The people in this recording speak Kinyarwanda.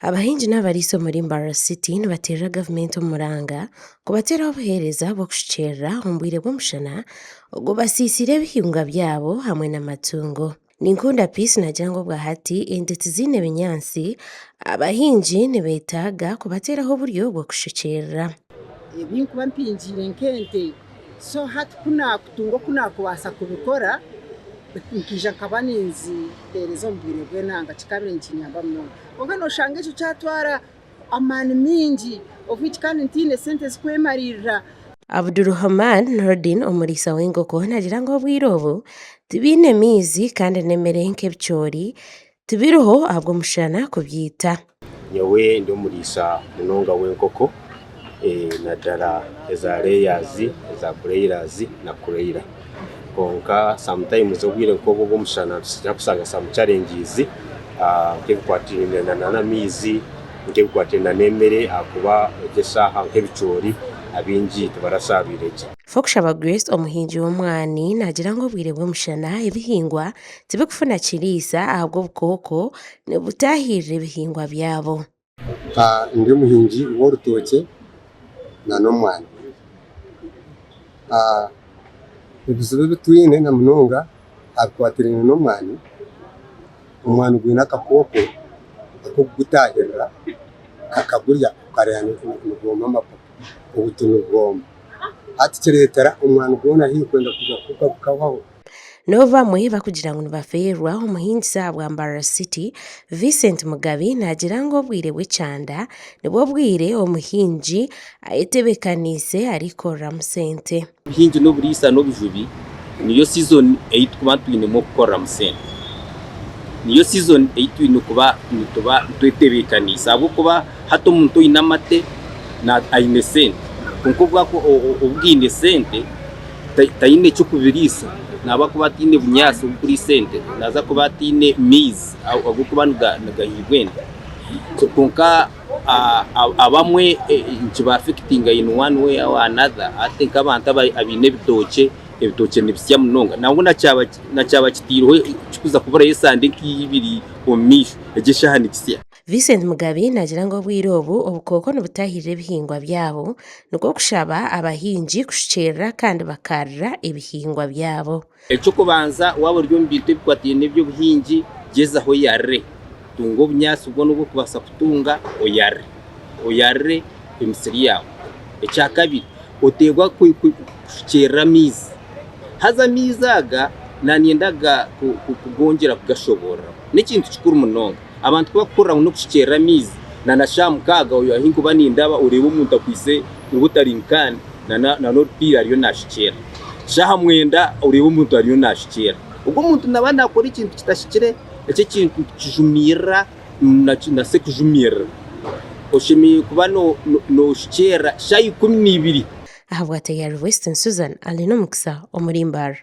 Abahingi n'abariso muri Mbarara City nibaterera gavumenti omuranga kubateraho obuheereza bw'okushukyerera omu bwire bw'omushana ogwo basiisire ebihingwa byabo hamwe n'amatungo. Ninkunda Peace nagira ngu bwahati ente tiziine binyaasi abahingi nibeetaaga kubateraho oburyo bw'okushukyerera. Ebinkuba mpingiire nk'ente so hati kunakutunga okunakubaasa kubikora nkija nkaba ninziheereza omu bwire bw'enanga kikabaire nikinyamba munonga konka noshanga ekyo kyatwara amaani mingi obw'eki kandi ntiine sente zikwemarira. Abdulrahman Nordin omuriisa w'enkoko nagira ngu obwire obu tibiine maizi kandi n'emmere nk'ebicoori tibiriho ahabw'omushana kubyita. Nyowe ndi omuriisa munonga w'enkoko naddala eza layers eza broilers na broiler konka sometimes obwire nk'obwo bw'omushana tusigara kusanga some challenges nk'ebikwatiine n'amaizi nk'ebikwatiine n'emmere akuba egy'eshaaha nk'ebicoori abingi tibarasaabire gye. Fokushaba Grace omuhingi w'omwani nagira ngu obwire bw'omushana ebihingwa tibikufuna kiriisa ahabw'obukooko nibutaahirira ebihingwa byabo. Ndi omuhingi w'orutookye n'omwani. Ebizibu ebitwine na munonga abikwatiraine n'omwani, omwani gwine akakooko ak'okugutaahirira kakagurya okareeba nigwoma amapapa obuti nibwoma hati kireetera omwani gwona haihi kwenda kuza gukabaho. No bamwe bakugira ngu nibafeerwa omuhingi bwa Mbarara City Vincent Mugabi nagira ngu obwire bw'ekyanda nibwo bwire omuhingi ayetebekaniise arikoreramu sente. Obuhingi n'oburiisa n'obujubi niyo season ei tukuba twinemu okukoreramu sente, niyo season ei twine kuba twetebekaniisa ahabw'okuba hati omuntu oine amate aine sente konka obwine sente taine kyokubiriisa naba kuba atiine bunyaasi obukuri sente naza kuba atiine maizi ahabw'okuba nigahirwa ente konka abamwe nikiba-affectinga in one way or another ate nk'abantu abaine ebitookye nibisya munonga nangwa nakyaba kitiireho kikuza kuburayo esande nk'ibiri omu maisho egy'eshaaha nikisya. Vincent Mugabi nagira ngu obwire obu obukooko nibutaahirira ebihingwa byabo nikwo kushaba abahingi kushukyerera kandi bakaarira ebihingwa byabo. Ekyokubanza waba ori omu bintu ebikwatiine n'eby'obuhingi gyezaho oyarre tunga obunyaasi bwona obw'okubaasa kutunga oyarre emisiri yawe. Ekyakabiri oteegwa kushukyerera amaizi haza amaizi aga nanyendaga kugongyera kugashoborera n'ekintu kikuru munonga abantu kubakukorera n'okushukyerera amaizi nanashaaha mukaaga oyo ahi nkuba nindaba oreeba omuntu akwise ngutarinkani n'orupiira ariyo nashukyera shaaha mwenda oreeba omuntu ariyo nashukyera ogwo omuntu naba nakora ekintu kitashukire ekyo ekintu kijumirira nase kujumirira oshemereire kuba noshukyera shaaha 12. Ahabwa Tayari Western Susan alina omukisa omuri Mbarara.